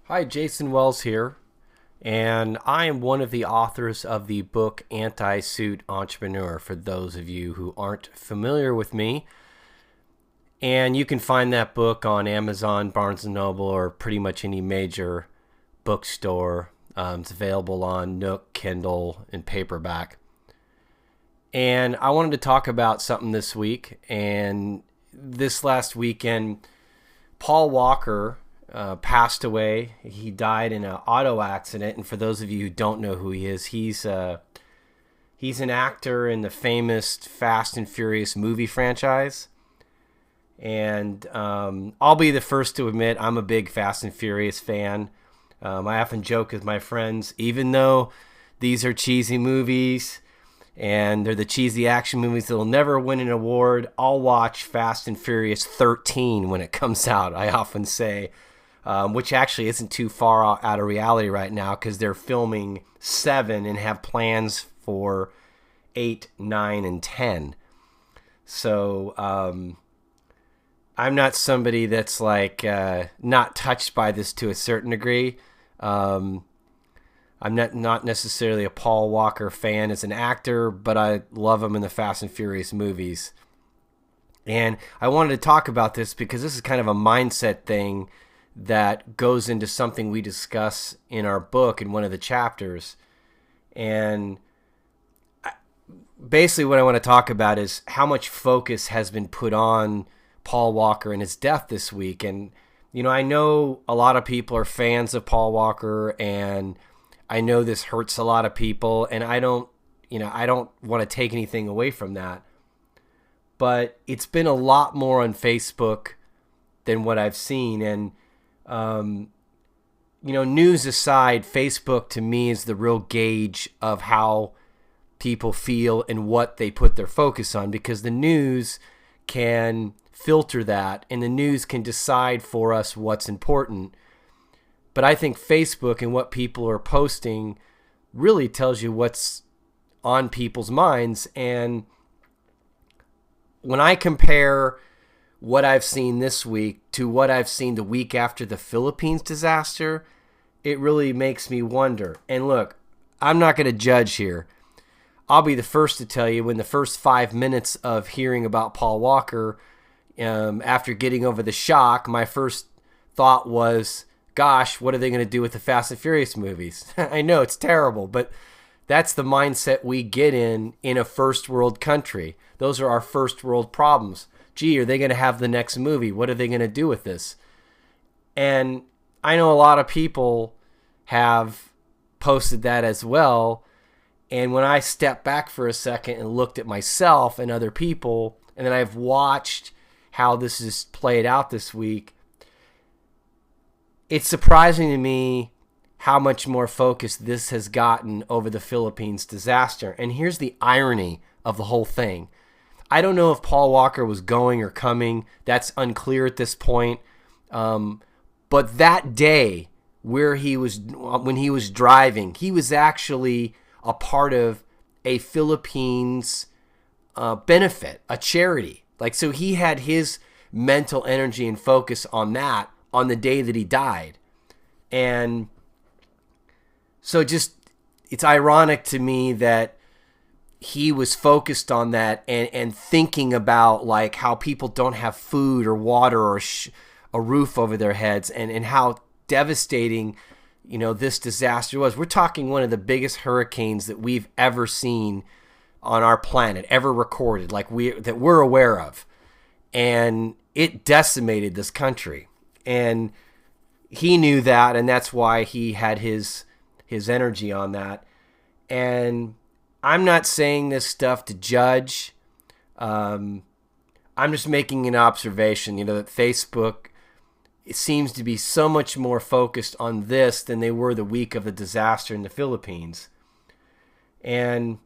Hi, Jason Wells here, and I am one of the authors of the book Anti-Suit Entrepreneur, for those of you who aren't familiar with me. And you can find that book on Amazon, Barnes& Noble, or pretty much any major bookstore. It's available on Nook, Kindle, and paperback. And I wanted to talk about something this week. And this last weekend, Paul Walker passed away. He died in an auto accident. And for those of you who don't know who he is, he's an actor in the famous Fast and Furious movie franchise. And I'll be the first to admit I'm a big Fast and Furious fan. I often joke with my friends, even though these are cheesy movies and they're the cheesy action movies that'll never win an award, I'll watch Fast and Furious 13 when it comes out, I often say, which actually isn't too far out of reality right now because they're filming 7 and have plans for 8, 9, and 10. So I'm not somebody that's like not touched by this to a certain degree. I'm not necessarily a Paul Walker fan as an actor, but I love him in the Fast and Furious movies. And I wanted to talk about this because this is kind of a mindset thing that goes into something we discuss in our book in one of the chapters. And basically what I want to talk about is how much focus has been put on Paul Walker and his death this week. And, you know, I know a lot of people are fans of Paul Walker, and I know this hurts a lot of people, and I don't want to take anything away from that. But it's been a lot more on Facebook than what I've seen. And, news aside, Facebook to me is the real gauge of how people feel and what they put their focus on, because the news can filter that and the news can decide for us what's important. But I think Facebook and what people are posting really tells you what's on people's minds. And when I compare what I've seen this week to what I've seen the week after the Philippines disaster, it really makes me wonder. And look, I'm not going to judge here. I'll be the first to tell you, when the first 5 minutes of hearing about Paul Walker, after getting over the shock, my first thought was, gosh, what are they going to do with the Fast and Furious movies? I know it's terrible, but that's the mindset we get in a first world country. Those are our first world problems. Gee, are they going to have the next movie? What are they going to do with this? And I know a lot of people have posted that as well. And when I stepped back for a second and looked at myself and other people, and then I've watched how this is played out this week, it's surprising to me how much more focus this has gotten over the Philippines disaster. And here's the irony of the whole thing. I don't know if Paul Walker was going or coming. That's unclear at this point. But that day when he was driving, he was actually a part of a Philippines benefit, a charity. So he had his mental energy and focus on that on the day that he died. And so it's ironic to me that he was focused on that and thinking about like how people don't have food or water or a roof over their heads, and how devastating, this disaster was. We're talking one of the biggest hurricanes that we've ever seen on our planet, ever recorded, that we're aware of. And it decimated this country. And he knew that, and that's why he had his energy on that. And I'm not saying this stuff to judge. I'm just making an observation, that Facebook, it seems to be so much more focused on this than they were the week of the disaster in the Philippines. And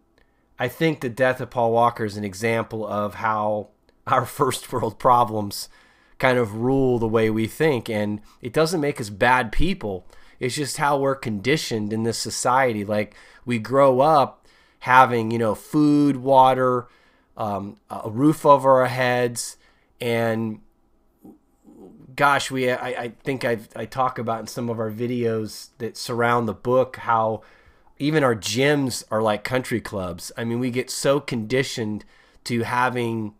I think the death of Paul Walker is an example of how our first world problems kind of rule the way we think. And it doesn't make us bad people. It's just how we're conditioned in this society. Like, we grow up having, food, water, a roof over our heads, and gosh, I think I talk about in some of our videos that surround the book how even our gyms are like country clubs. I mean, we get so conditioned to having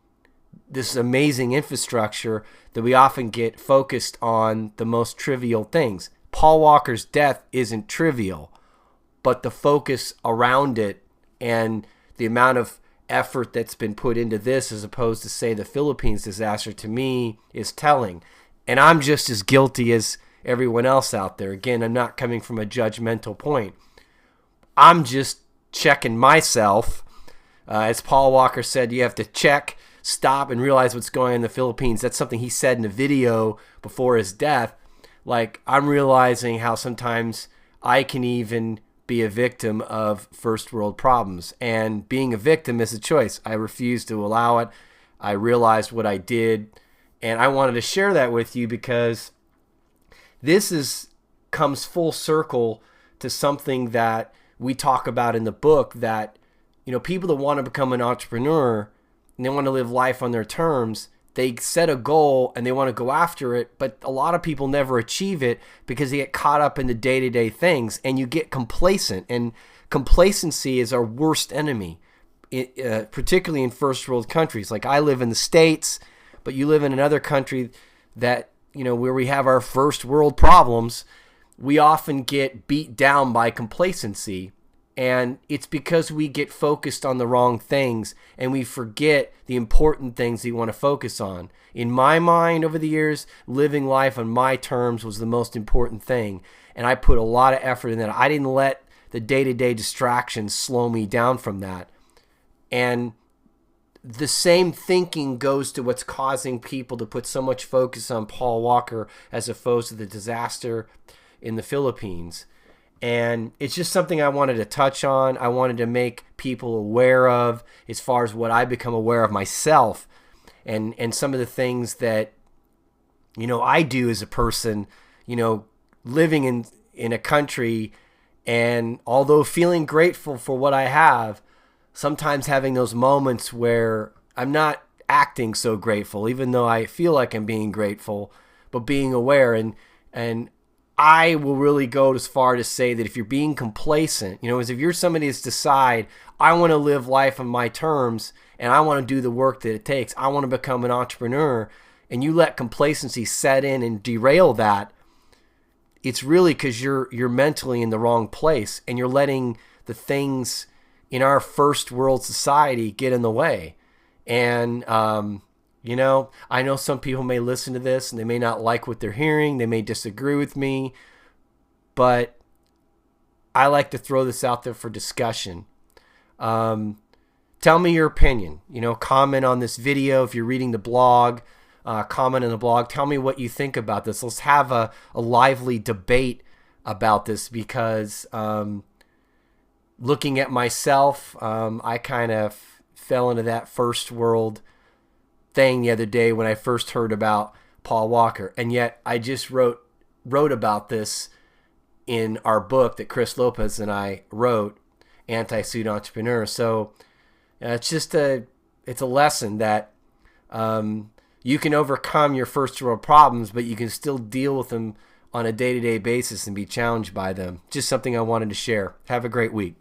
this amazing infrastructure that we often get focused on the most trivial things. Paul Walker's death isn't trivial, but the focus around it and the amount of effort that's been put into this as opposed to, say, the Philippines disaster, to me, is telling. And I'm just as guilty as everyone else out there. Again, I'm not coming from a judgmental point. I'm just checking myself. As Paul Walker said, you have to check, stop, and realize what's going on in the Philippines. That's something he said in a video before his death. Like, I'm realizing how sometimes I can even be a victim of first world problems. And being a victim is a choice. I refuse to allow it. I realized what I did. And I wanted to share that with you because this comes full circle to something that we talk about in the book, that, you know, people that want to become an entrepreneur and they want to live life on their terms, they set a goal and they want to go after it, but a lot of people never achieve it because they get caught up in the day-to-day things, and you get complacent. And complacency is our worst enemy, particularly in first world countries. Like, I live in the States, but you live in another country that, you know, where we have our first world problems. We often get beat down by complacency, and it's because we get focused on the wrong things and we forget the important things that you want to focus on. In my mind, over the years, living life on my terms was the most important thing, and I put a lot of effort in that. I didn't let the day-to-day distractions slow me down from that. And the same thinking goes to what's causing people to put so much focus on Paul Walker as opposed to the disaster in the Philippines. And it's just something I wanted to touch on. I wanted to make people aware of, as far as what I become aware of myself, and some of the things that, you know, I do as a person, you know, living in a country, and although feeling grateful for what I have, sometimes having those moments where I'm not acting so grateful, even though I feel like I'm being grateful, but being aware. And I will really go as far to say that if you're being complacent, you know, as if you're somebody that's decide, I want to live life on my terms and I want to do the work that it takes, I want to become an entrepreneur, and you let complacency set in and derail that, it's really because you're mentally in the wrong place, and you're letting the things in our first world society get in the way. And you know, I know some people may listen to this and they may not like what they're hearing. They may disagree with me, but I like to throw this out there for discussion. Tell me your opinion. You know, comment on this video. If you're reading the blog, comment in the blog. Tell me what you think about this. Let's have a lively debate about this, because looking at myself, I kind of fell into that first world thing the other day when I first heard about Paul Walker, and yet I just wrote about this in our book that Chris Lopez and I wrote, Anti-Suit Entrepreneur. So it's a lesson that you can overcome your first world problems, but you can still deal with them on a day-to-day basis and be challenged by them. Just something I wanted to share. Have a great week.